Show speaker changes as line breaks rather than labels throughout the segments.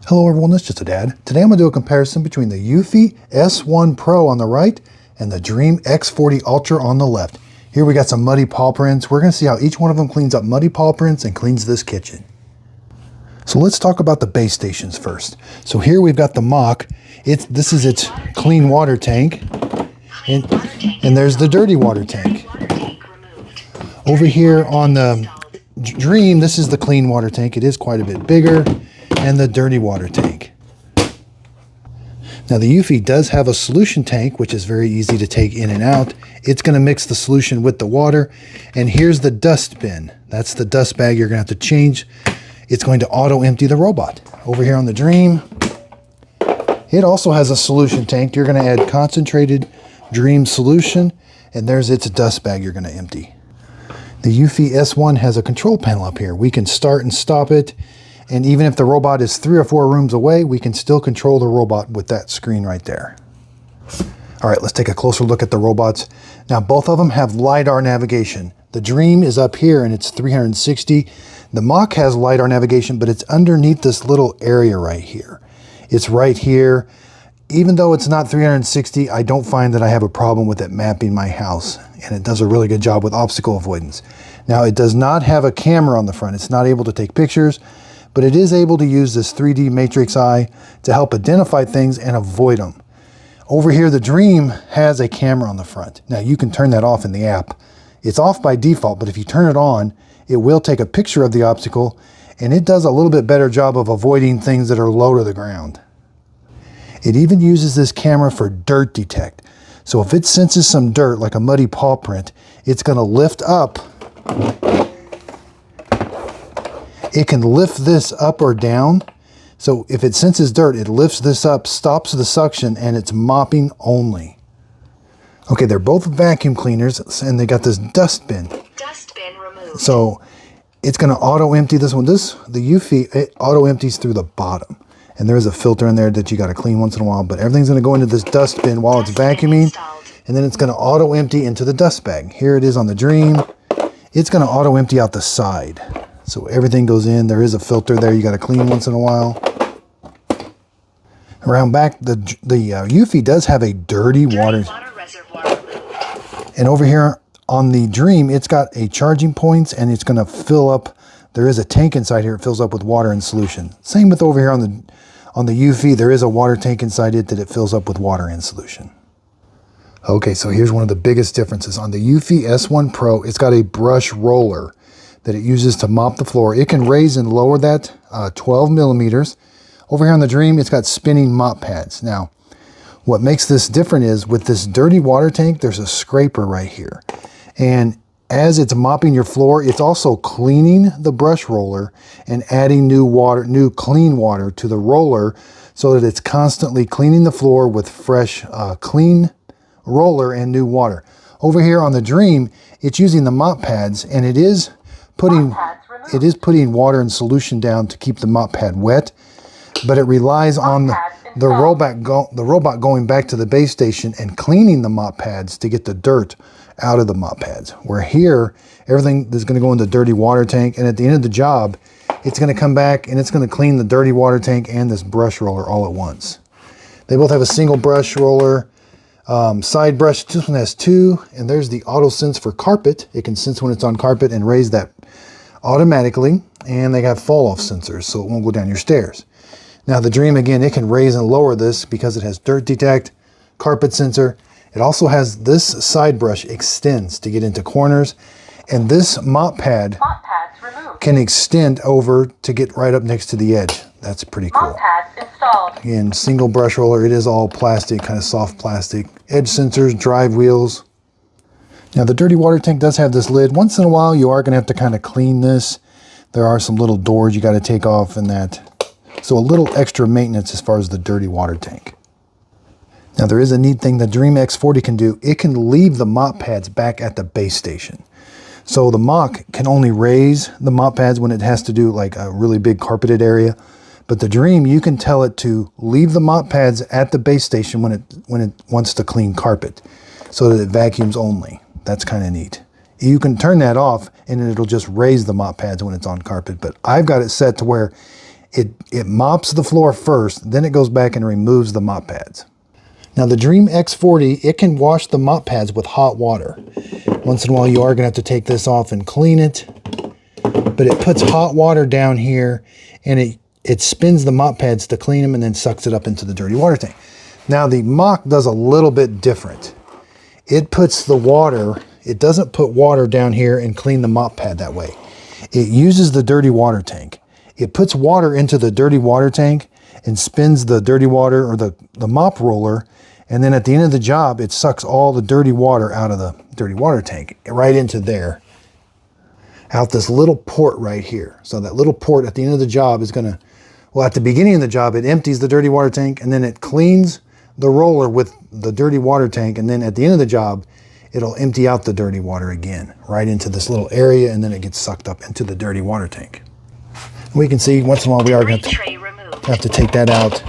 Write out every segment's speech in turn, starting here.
Hello everyone, this is just a dad. Today I'm going to do a comparison between the Eufy S1 Pro on the right and the Dreame X40 Ultra on the left. Here we got some muddy paw prints. We're going to see how each one of them cleans up muddy paw prints and cleans this kitchen. So let's talk about the base stations first. So here we've got the mock. This is its clean water tank. And there's the dirty water tank. Over here on the Dreame, this is the clean water tank. It is quite a bit bigger. And the dirty water tank. Now the Eufy does have a solution tank, which is very easy to take in and out. It's going to mix the solution with the water. And here's the dust bin. That's the dust bag you're going to have to change. It's going to auto empty the robot. Over here on the Dreame, it also has a solution tank. You're going to add concentrated Dreame solution, and there's its dust bag you're going to empty. The Eufy S1 has a control panel up here. We can start and stop it. And even if the robot is 3 or 4 rooms away, we can still control the robot with that screen right there. All right, let's take a closer look at the robots. Now, both of them have LiDAR navigation. The Dreame is up here and it's 360. The Mock has LiDAR navigation, but it's underneath this little area right here. It's right here. Even though it's not 360, I don't find that I have a problem with it mapping my house. And it does a really good job with obstacle avoidance. Now, it does not have a camera on the front. It's not able to take pictures. But it is able to use this 3D matrix eye to help identify things and avoid them. Over here, the Dreame has a camera on the front. Now, you can turn that off in the app. It's off by default, but if you turn it on, it will take a picture of the obstacle, and it does a little bit better job of avoiding things that are low to the ground. It even uses this camera for dirt detect. So if it senses some dirt, like a muddy paw print, it's going to lift up. It can lift this up or down. So if it senses dirt, it lifts this up, stops the suction, and it's mopping only. Okay, they're both vacuum cleaners, and they got this dust bin.
Dust bin removed.
So it's going to auto empty this one. The Eufy, it auto empties through the bottom. And there is a filter in there that you got to clean once in a while, but everything's going to go into this dust bin while it's vacuuming, and then it's going to auto empty into the dust bag. Here it is on the Dreame. It's going to auto empty out the side. So everything goes in. There is a filter there you got to clean once in a while. Around back, the Eufy does have a dirty water
reservoir.
And over here on the Dreame, it's got a charging points, and it's going to fill up. There is a tank inside here. It fills up with water and solution. Same with over here on the Eufy. There is a water tank inside it that it fills up with water and solution. Okay, so here's one of the biggest differences. On the Eufy S1 Pro, it's got a brush roller that it uses to mop the floor. It can raise and lower that 12 millimeters. Over here on the Dreame, it's got spinning mop pads. Now, what makes this different is with this dirty water tank, there's a scraper right here. And as it's mopping your floor, it's also cleaning the brush roller and adding new clean water to the roller so that it's constantly cleaning the floor with fresh, clean roller and new water. Over here on the Dreame, it's using the mop pads, and it is putting water and solution down to keep the mop pad wet, but it relies on the robot going back to the base station and cleaning the mop pads to get the dirt out of the mop pads. Where here, everything is going to go in the dirty water tank, and at the end of the job, it's going to come back and it's going to clean the dirty water tank and this brush roller all at once. They both have a single brush roller. Side brush, this one has 2, and there's the auto sense for carpet. It can sense when it's on carpet and raise that automatically, and they have fall off sensors so it won't go down your stairs. Now the Dreame, again, it can raise and lower this because it has dirt detect, carpet sensor. It also has this side brush extends to get into corners, and this mop pad can extend over to get right up next to the edge. That's pretty cool.
Mop pads installed.
Again, single brush roller. It is all plastic, kind of soft plastic. Edge sensors, drive wheels. Now the dirty water tank does have this lid. Once in a while, you are going to have to kind of clean this. There are some little doors you got to take off and that. So a little extra maintenance as far as the dirty water tank. Now there is a neat thing the Dreame X40 can do. It can leave the mop pads back at the base station. So the Mock can only raise the mop pads when it has to do like a really big carpeted area. But the Dreame, you can tell it to leave the mop pads at the base station when it wants to clean carpet so that it vacuums only. That's kind of neat. You can turn that off and it'll just raise the mop pads when it's on carpet. But I've got it set to where It mops the floor first, then it goes back and removes the mop pads. Now the Dreame X40, it can wash the mop pads with hot water. Once in a while you are going to have to take this off and clean it. But it puts hot water down here and it spins the mop pads to clean them and then sucks it up into the dirty water tank. Now the Mach does a little bit different. It puts the water, it doesn't put water down here and clean the mop pad that way. It uses the dirty water tank. It puts water into the dirty water tank and spins the dirty water or the mop roller, and then at the end of the job it sucks all the dirty water out of the dirty water tank right into there, out this little port right here. So that little port at the end of the job is gonna, well, at the beginning of the job it empties the dirty water tank and then it cleans the roller with the dirty water tank, and then at the end of the job it'll empty out the dirty water again right into this little area, and then it gets sucked up into the dirty water tank. We can see once in a while we are going to have to take that out.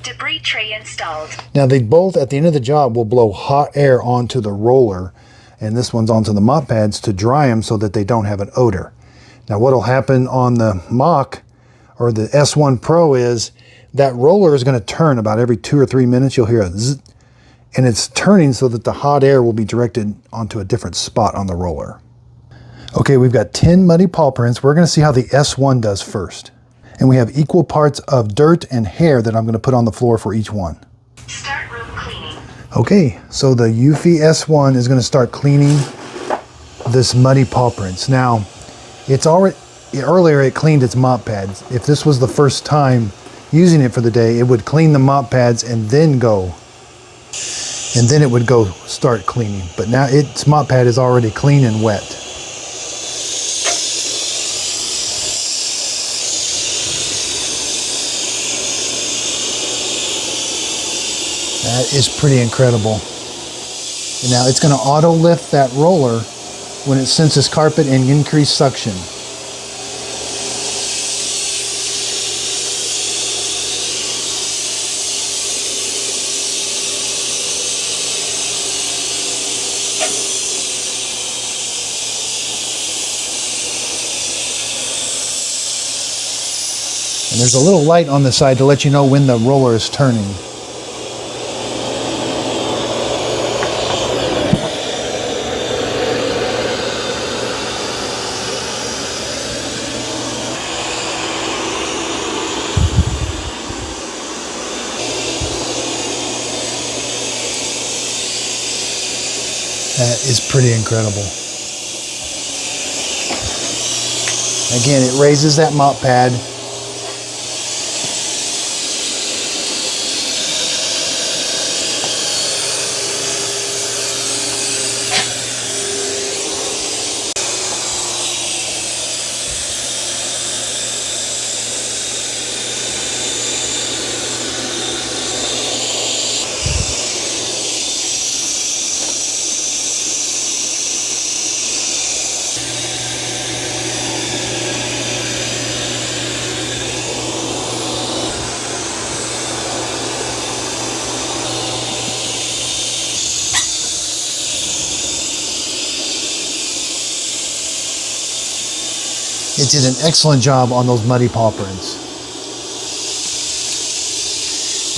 Debris tray installed.
Now they both at the end of the job will blow hot air onto the roller, and this one's onto the mop pads to dry them so that they don't have an odor. Now what'll happen on the Mach or the S1 Pro is that roller is going to turn about every 2 or 3 minutes. You'll hear a zzz, and it's turning so that the hot air will be directed onto a different spot on the roller. Okay, we've got 10 muddy paw prints. We're going to see how the S1 does first. And we have equal parts of dirt and hair that I'm going to put on the floor for each one.
Start room cleaning.
Okay, so the Eufy S1 is going to start cleaning this muddy paw prints. Now, it's already, earlier it cleaned its mop pads. If this was the first time using it for the day, it would clean the mop pads and then it would go start cleaning. But now its mop pad is already clean and wet. That is pretty incredible. And now it's going to auto lift that roller when it senses carpet and increased suction. And there's a little light on the side to let you know when the roller is turning. That is pretty incredible. Again, it raises that mop pad. It did an excellent job on those muddy paw prints.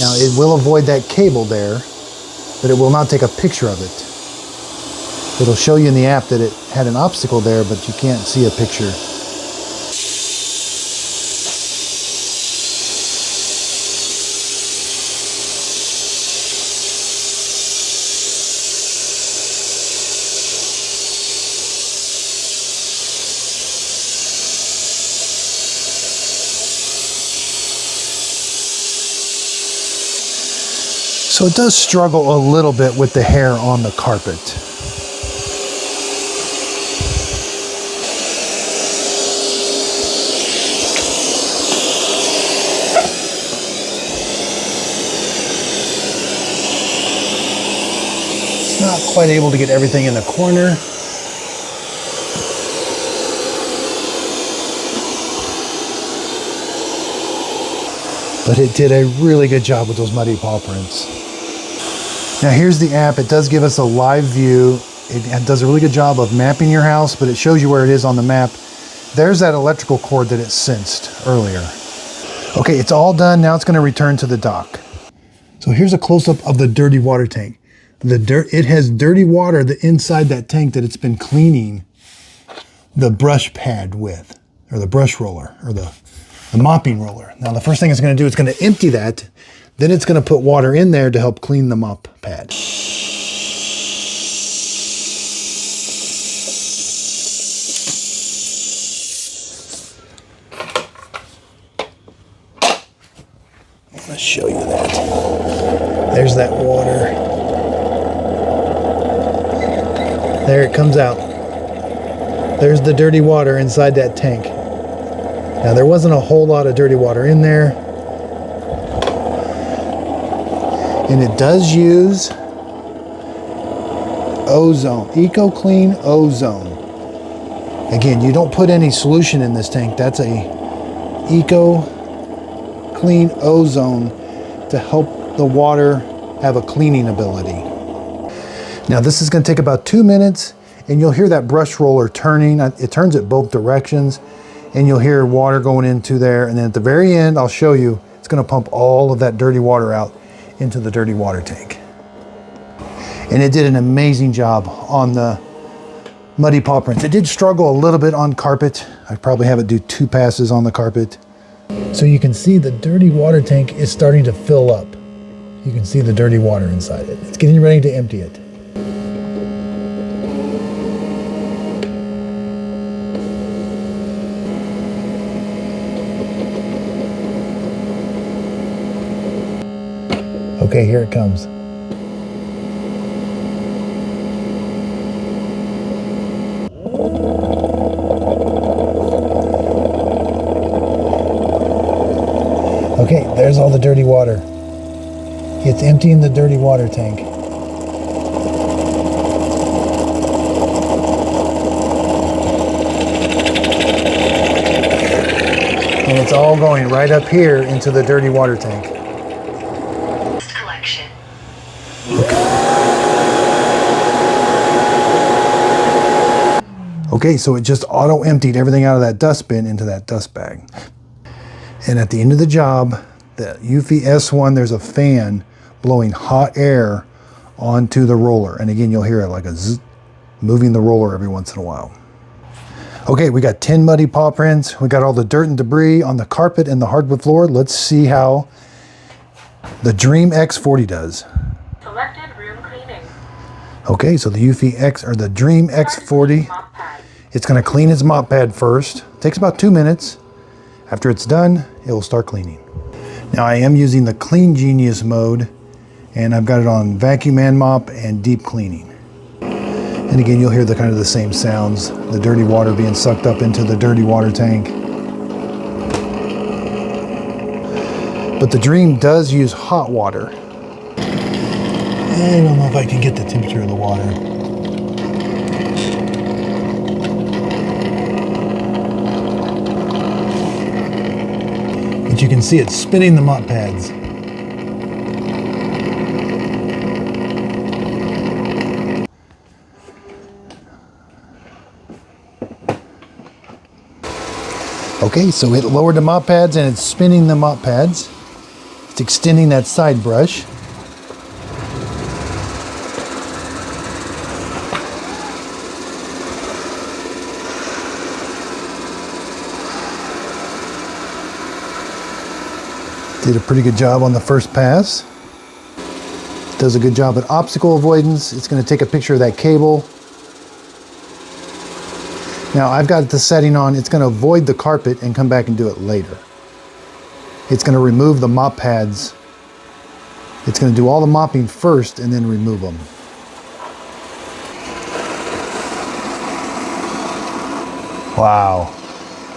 Now it will avoid that cable there, but it will not take a picture of it. It'll show you in the app that it had an obstacle there, but you can't see a picture. So it does struggle a little bit with the hair on the carpet. It's not quite able to get everything in the corner. But it did a really good job with those muddy paw prints. Now here's the app. It does give us a live view. It does a really good job of mapping your house, but it shows you where it is on the map. There's that electrical cord that it sensed earlier. Okay, it's all done. Now it's going to return to the dock. So here's a close-up of the dirty water tank. It has dirty water inside that tank that it's been cleaning the brush pad with, or the brush roller, or the mopping roller. Now the first thing it's going to do is going to empty that. Then it's going to put water in there to help clean the mop pad. Let's show you that. There's that water. There it comes out. There's the dirty water inside that tank. Now there wasn't a whole lot of dirty water in there. And it does use ozone, EcoClean ozone. Again, you don't put any solution in this tank. That's a EcoClean ozone to help the water have a cleaning ability. Now this is going to take about 2 minutes, and you'll hear that brush roller turning. It turns it both directions, and you'll hear water going into there. And then at the very end, I'll show you, it's going to pump all of that dirty water out into the dirty water tank. And it did an amazing job on the muddy paw prints. It did struggle a little bit on carpet. I probably have it do 2 passes on the carpet. So you can see the dirty water tank is starting to fill up. You can see the dirty water inside it. It's getting ready to empty it. Okay, here it comes. Okay, there's all the dirty water. It's emptying the dirty water tank. And it's all going right up here into the dirty water tank.
Collection.
Okay, so it just auto emptied everything out of that dustbin into that dust bag. And at the end of the job, the Eufy S1, there's a fan blowing hot air onto the roller. And again, you'll hear it like a zzz, moving the roller every once in a while. Okay, we got 10 muddy paw prints. We got all the dirt and debris on the carpet and the hardwood floor. Let's see how the Dreame X40 does.
Selected room cleaning.
Okay, so the the Dreame X40, it's going to clean its mop pad first. Takes about 2 minutes. After it's done, it will start cleaning. Now I am using the Clean Genius mode, and I've got it on vacuum and mop and deep cleaning. And again, you'll hear the kind of the same sounds, the dirty water being sucked up into the dirty water tank. But the Dreame does use hot water. I don't know if I can get the temperature of the water. But you can see it spinning the mop pads. Okay, so it lowered the mop pads and it's spinning the mop pads. It's extending that side brush. Did a pretty good job on the first pass. Does a good job at obstacle avoidance. It's going to take a picture of that cable. Now I've got the setting on, it's going to avoid the carpet and come back and do it later. It's going to remove the mop pads. It's going to do all the mopping first and then remove them. Wow.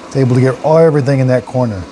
It's able to get everything in that corner.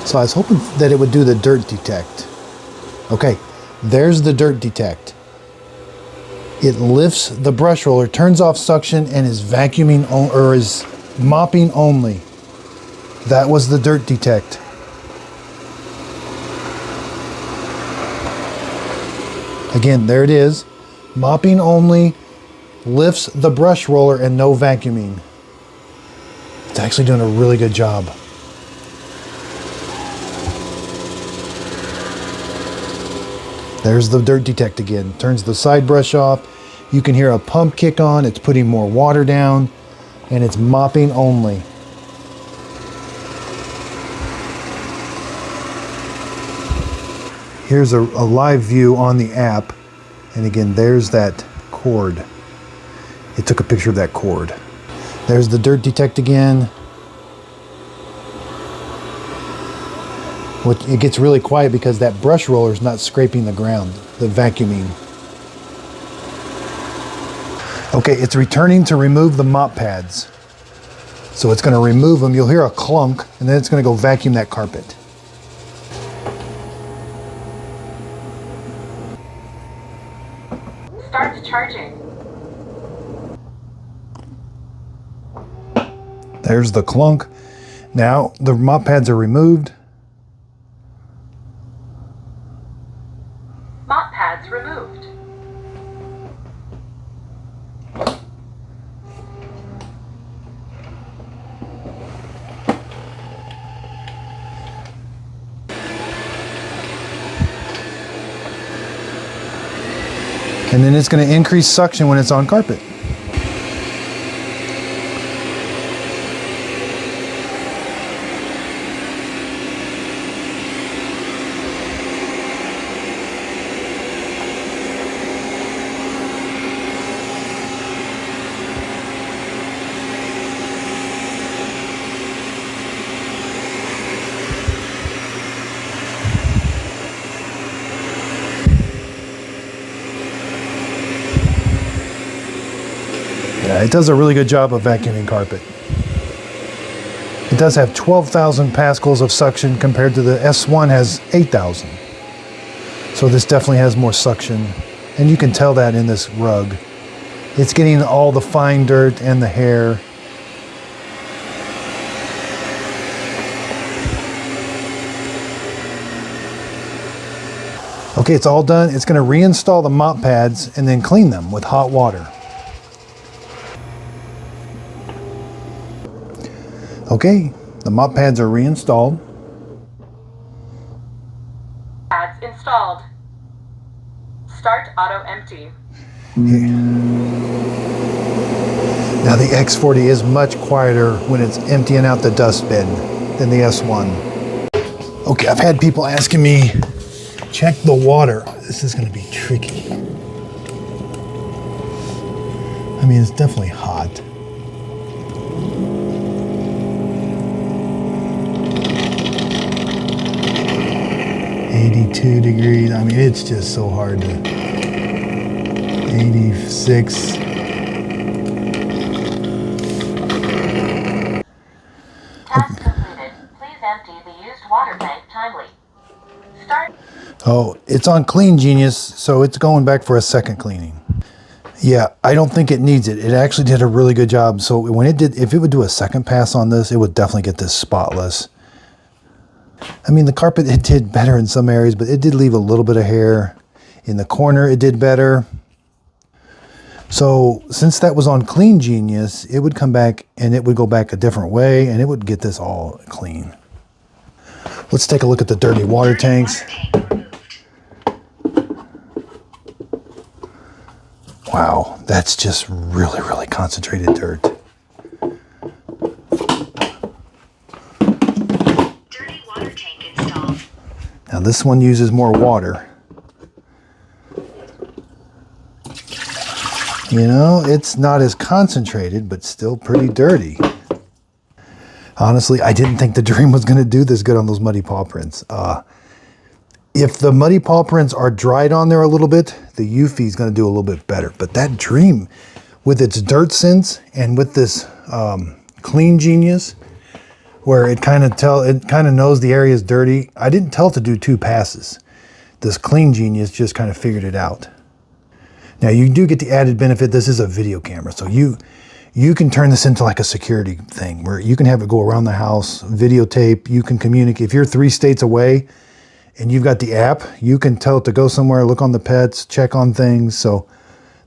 So I was hoping that it would do the dirt detect. Okay, there's the dirt detect. It lifts the brush roller, turns off suction, and is vacuuming or is mopping only. That was the dirt detect. Again, there it is. Mopping only, lifts the brush roller, and no vacuuming. It's actually doing a really good job. There's the dirt detect again. Turns the side brush off. You can hear a pump kick on. It's putting more water down, and it's mopping only. Here's a live view on the app. And again, there's that cord. It took a picture of that cord. There's the dirt detect again. It gets really quiet because that brush roller is not scraping the ground, the vacuuming. Okay, it's returning to remove the mop pads. So it's going to remove them. You'll hear a clunk, and then it's going to go vacuum that carpet.
Start charging.
There's the clunk. Now the mop pads are removed.
Mop pads removed.
And then it's going to increase suction when it's on carpet. Yeah, it does a really good job of vacuuming carpet. It does have 12,000 pascals of suction compared to the S1 has 8,000. So this definitely has more suction. And you can tell that in this rug. It's getting all the fine dirt and the hair. Okay, it's all done. It's going to reinstall the mop pads and then clean them with hot water. Okay, the mop pads are reinstalled.
Pads installed. Start auto empty.
Now the X40 is much quieter when it's emptying out the dust bin than the S1. Okay, I've had people asking me, check the water. This is going to be tricky. I mean, it's definitely hot. $82 degrees. I mean, it's just so hard to. 86.
Task completed. Please empty the used water tank timely. Start.
Oh, it's on Clean Genius, so it's going back for a second cleaning. Yeah, I don't think it needs it. It actually did a really good job. So when it did, if it would do a second pass on this, it would definitely get this spotless. I mean, the carpet, it did better in some areas, but it did leave a little bit of hair. In the corner, it did better. So since that was on Clean Genius, it would come back and it would go back a different way and it would get this all clean. Let's take a look at the dirty water tanks. Wow, that's just really, really concentrated dirt.
Dirty water tank installed.
Now this one uses more water. You know, it's not as concentrated, but still pretty dirty. Honestly, I didn't think the Dreame was going to do this good on those muddy paw prints. If the muddy paw prints are dried on there a little bit, the Eufy is going to do a little bit better. But that Dreame, with its dirt sense and with this Clean Genius, where it kind of knows the area is dirty. I didn't tell it to do 2 passes. This Clean Genius just kind of figured it out. Now you do get the added benefit. This is a video camera, so you can turn this into like a security thing where you can have it go around the house, videotape. You can communicate. If you're 3 states away and you've got the app, you can tell it to go somewhere, look on the pets, check on things. So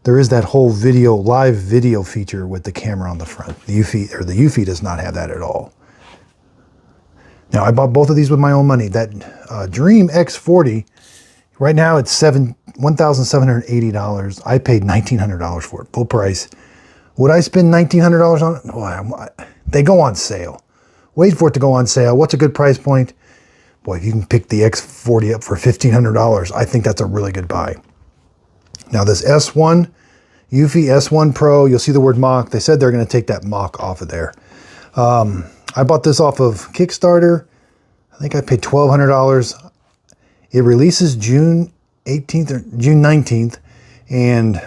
there is that whole live video feature with the camera on the front. The Eufy does not have that at all. Now I bought both of these with my own money. That Dreame X40, right now it's $1,780. I paid $1,900 for it, full price. Would I spend $1,900 on it? Boy, they go on sale. Wait for it to go on sale. What's a good price point? Boy, if you can pick the X40 up for $1,500, I think that's a really good buy. Now this Eufy S1 Pro, you'll see the word mock. They said they're going to take that mock off of there. I bought this off of Kickstarter. I think I paid $1,200. It releases June 18th or June 19th, and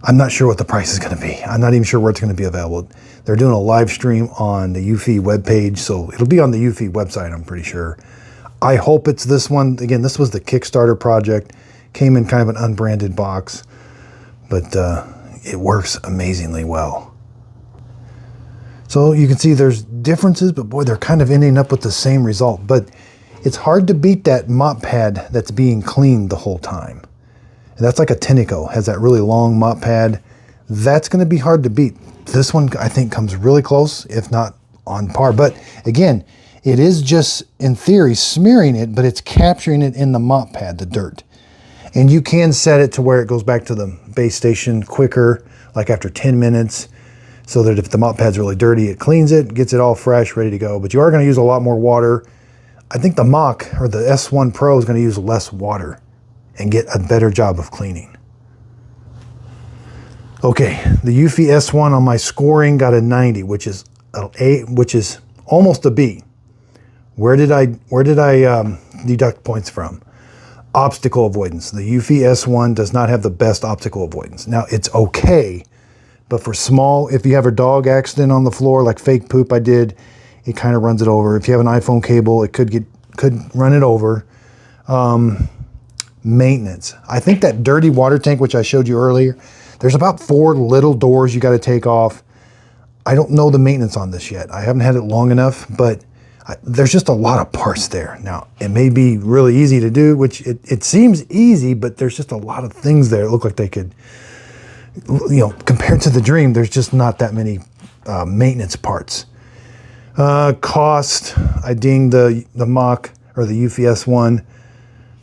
I'm not sure what the price is going to be. I'm not even sure where it's going to be available. They're doing a live stream on the Eufy webpage, so it'll be on the Eufy website, I'm pretty sure. I hope it's this one. Again, this was the Kickstarter project. Came in kind of an unbranded box, but it works amazingly well. So you can see there's differences, but boy, they're kind of ending up with the same result. But it's hard to beat that mop pad that's being cleaned the whole time. And that's like a Tenneco, has that really long mop pad. That's going to be hard to beat. This one, I think, comes really close, if not on par. But again, it is just, in theory, smearing it, but it's capturing it in the mop pad, the dirt. And you can set it to where it goes back to the base station quicker, like after 10 minutes, so that if the mop pad's really dirty, it cleans it, gets it all fresh, ready to go. But you are going to use a lot more water. I think the mock, or the S1 Pro, is going to use less water and get a better job of cleaning. Okay, the Eufy S1 on my scoring got a 90, which is almost a B. Where did I deduct points from? Obstacle avoidance. The Eufy S1 does not have the best obstacle avoidance. Now it's okay, but for small, if you have a dog accident on the floor, like fake poop I did, it kind of runs it over. If you have an iPhone cable, it could run it over. Maintenance. I think that dirty water tank, which I showed you earlier, there's about 4 little doors you got to take off. I don't know the maintenance on this yet. I haven't had it long enough, but there's just a lot of parts there. Now, it may be really easy to do, which it seems easy, but there's just a lot of things there that look like they could, compared to the Dreame, there's just not that many maintenance parts. Cost, I dinged the mock, or the Eufy S1,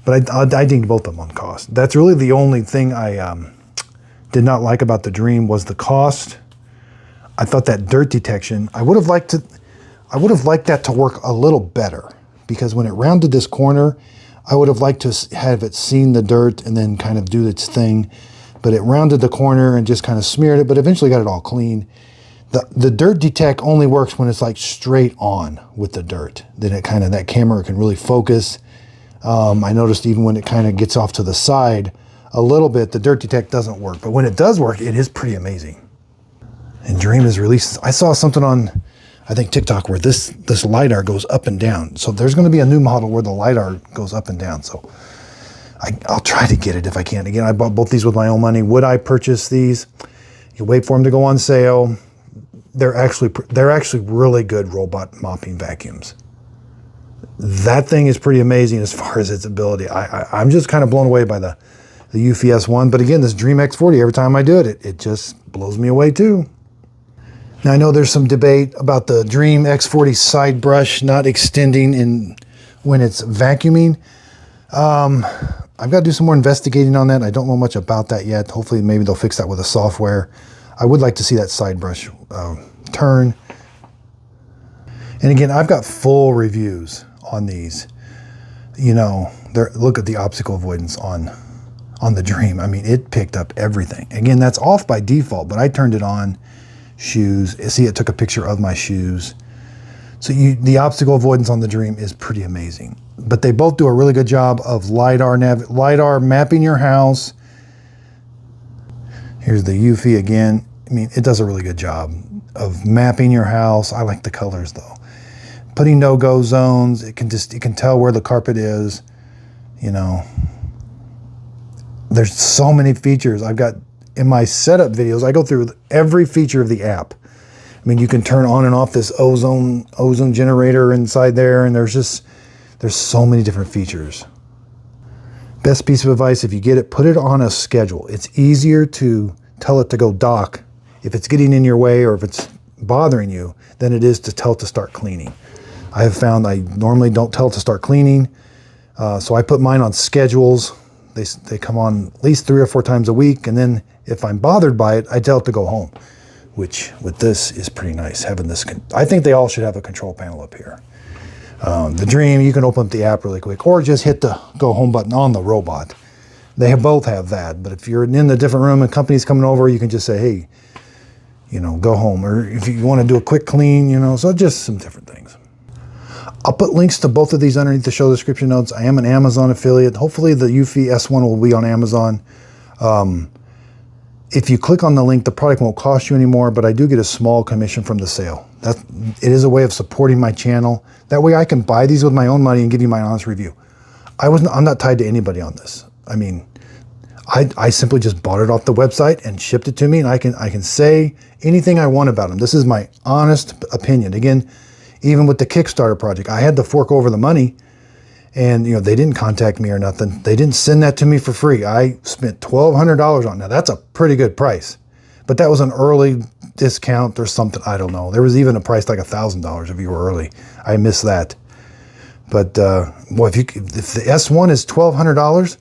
but I dinged both of them on cost. That's really the only thing I did not like about the Dreame was the cost. I thought that dirt detection, I would have liked that to work a little better, because when it rounded this corner, I would have liked to have it seen the dirt and then kind of do its thing, but it rounded the corner and just kind of smeared it, but eventually got it all clean. The dirt detect only works when it's like straight on with the dirt. Then it kind of, that camera can really focus. I noticed even when it kind of gets off to the side a little bit, the dirt detect doesn't work, but when it does work, it is pretty amazing. And Dreame has released, I saw something on, I think TikTok, where this LiDAR goes up and down. So there's going to be a new model where the LiDAR goes up and down. So I'll try to get it if I can. Again, I bought both these with my own money. Would I purchase these? You wait for them to go on sale. They're actually really good robot mopping vacuums. That thing is pretty amazing as far as its ability. I'm just kind of blown away by the Eufy S1. But again, this Dreame X40, every time I do it, it just blows me away too. Now I know there's some debate about the Dreame X40 side brush not extending when it's vacuuming. I've got to do some more investigating on that. I don't know much about that yet. Hopefully maybe they'll fix that with the software. I would like to see that side brush turn. And again, I've got full reviews on these. Look at the obstacle avoidance on the Dreame. I mean, it picked up everything. Again, that's off by default, but I turned it on. Shoes. See, it took a picture of my shoes. So the obstacle avoidance on the Dreame is pretty amazing. But they both do a really good job of LiDAR mapping your house. Here's the Eufy again. I mean, it does a really good job. of mapping your house. I like the colors though. Putting no-go zones. It can tell where the carpet is. You know, there's so many features. I've got in my setup videos, I go through every feature of the app. I mean, you can turn on and off this ozone generator inside there, and there's so many different features. Best piece of advice, if you get it, put it on a schedule. It's easier to tell it to go dock if it's getting in your way or if it's bothering you than it is to tell it to start cleaning. I have found I normally don't tell it to start cleaning, so I put mine on schedules. They come on at least 3 or 4 times a week, and then if I'm bothered by it, I tell it to go home, which with this is pretty nice, having this. I think they all should have a control panel up here. The Dreame, you can open up the app really quick, or just hit the go home button on the robot. They both have that, but if you're in a different room and company's coming over, you can just say, hey, you know, go home. Or if you want to do a quick clean, you know, so just some different things. I'll put links to both of these underneath the show description notes. I am an Amazon affiliate. Hopefully the Eufy S1 will be on Amazon. If you click on the link, the product won't cost you anymore, but I do get a small commission from the sale. It is a way of supporting my channel. That way I can buy these with my own money and give you my honest review. I'm not tied to anybody on this. I mean, I simply just bought it off the website and shipped it to me, and I can say anything I want about them. This is my honest opinion. Again, even with the Kickstarter project, I had to fork over the money, and you know, they didn't contact me or nothing. They didn't send that to me for free. I spent $1,200 on it. Now that's a pretty good price, but that was an early discount or something. I don't know. There was even a price like $1,000 if you were early. I missed that. But well, if the S1 is $1,200,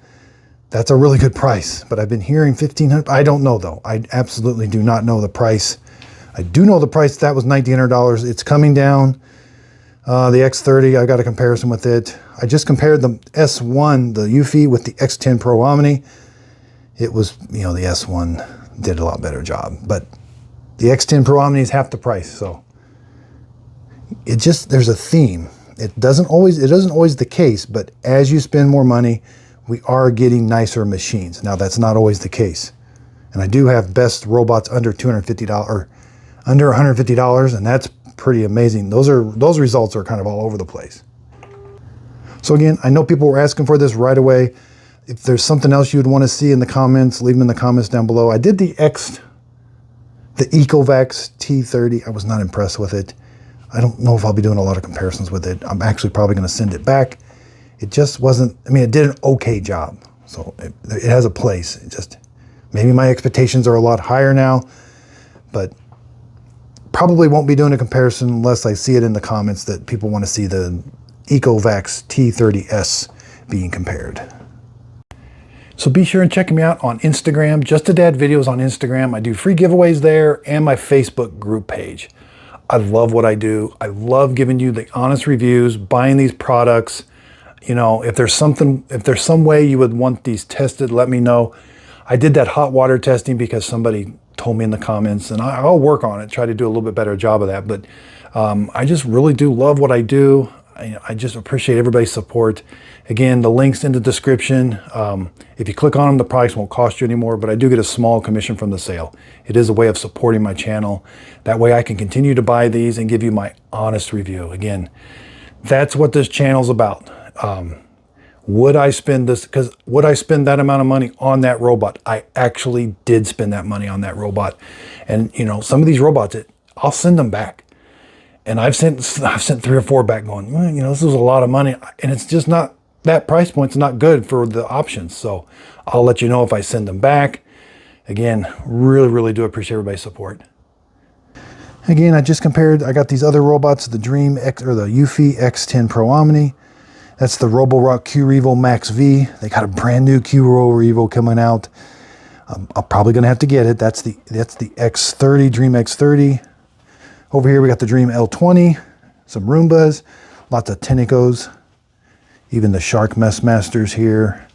that's a really good price. But I've been hearing $1,500. I don't know though. I absolutely do not know the price. I do know the price. That was $1,900. It's coming down. The X30, I got a comparison with it. I just compared the S1, the Eufy, with the X10 Pro Omni. It was, you know, the S1 did a lot better job, but the X10 Pro Omni is half the price. So there's a theme. It isn't always the case, but as you spend more money, we are getting nicer machines. Now that's not always the case. And I do have best robots under $250 or under $150, and that's pretty amazing. Those results are kind of all over the place. So again, I know people were asking for this right away. If there's something else you'd want to see in the comments, leave them in the comments down below. I did the EcoVax T30. I was not impressed with it. I don't know if I'll be doing a lot of comparisons with it. I'm actually probably going to send it back. It just wasn't, I mean, it did an okay job. So it has a place. It just, maybe my expectations are a lot higher now, but probably won't be doing a comparison unless I see it in the comments that people want to see the EcoVax T30S being compared. So be sure and check me out on Instagram, Just a Dad Videos on Instagram. I do free giveaways there and my Facebook group page. I love what I do. I love giving you the honest reviews, buying these products. You know, if there's some way you would want these tested, let me know. I did that hot water testing because somebody told me in the comments, and I'll work on it, try to do a little bit better job of that. But I just really do love what I do. I just appreciate everybody's support. Again, the link's in the description. If you click on them, the products won't cost you anymore, but I do get a small commission from the sale. It is a way of supporting my channel. That way I can continue to buy these and give you my honest review. Again, that's what this channel's about. Would I spend that amount of money on that robot? I actually did spend that money on that robot. And you know, some of these robots, I'll send them back. And I've sent 3 or 4 back going, well, you know, this was a lot of money, and it's just not, that price point's not good for the options. So I'll let you know if I send them back. Again, really, really do appreciate everybody's support. Again, I just compared, I got these other robots, the Dreame X, or the Eufy X10 Pro Omni. That's the Roborock Q-Revo Max V. They got a brand new Q-Revo coming out. I'm probably gonna have to get it. That's the X30, Dreame X30. Over here we got the Dreame L20, some Roombas, lots of Tennicos, even the Shark Mess Masters here.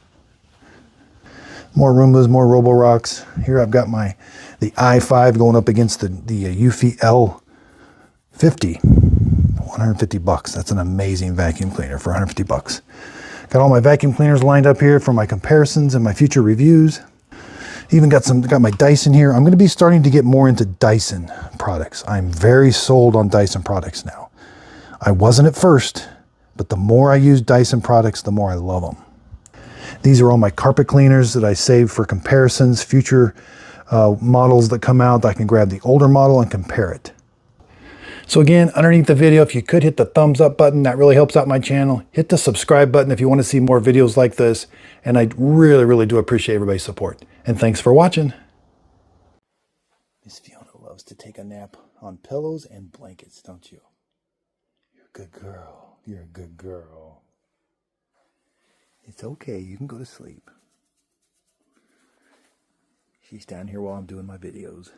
More Roombas, more Roborocks. Here I've got the i5 going up against the Eufy L50. 150 bucks. That's an amazing vacuum cleaner for 150 bucks. Got all my vacuum cleaners lined up here for my comparisons and my future reviews. Even got my Dyson here. I'm going to be starting to get more into Dyson products. I'm very sold on Dyson products now. I wasn't at first, but the more I use Dyson products, the more I love them. These are all my carpet cleaners that I saved for comparisons, future models that come out. I can grab the older model and compare it. So again, underneath the video, if you could hit the thumbs up button, that really helps out my channel. Hit the subscribe button if you want to see more videos like this. And I really, really do appreciate everybody's support. And thanks for watching. Miss Fiona loves to take a nap on pillows and blankets, don't you? You're a good girl. You're a good girl. It's okay. You can go to sleep. She's down here while I'm doing my videos.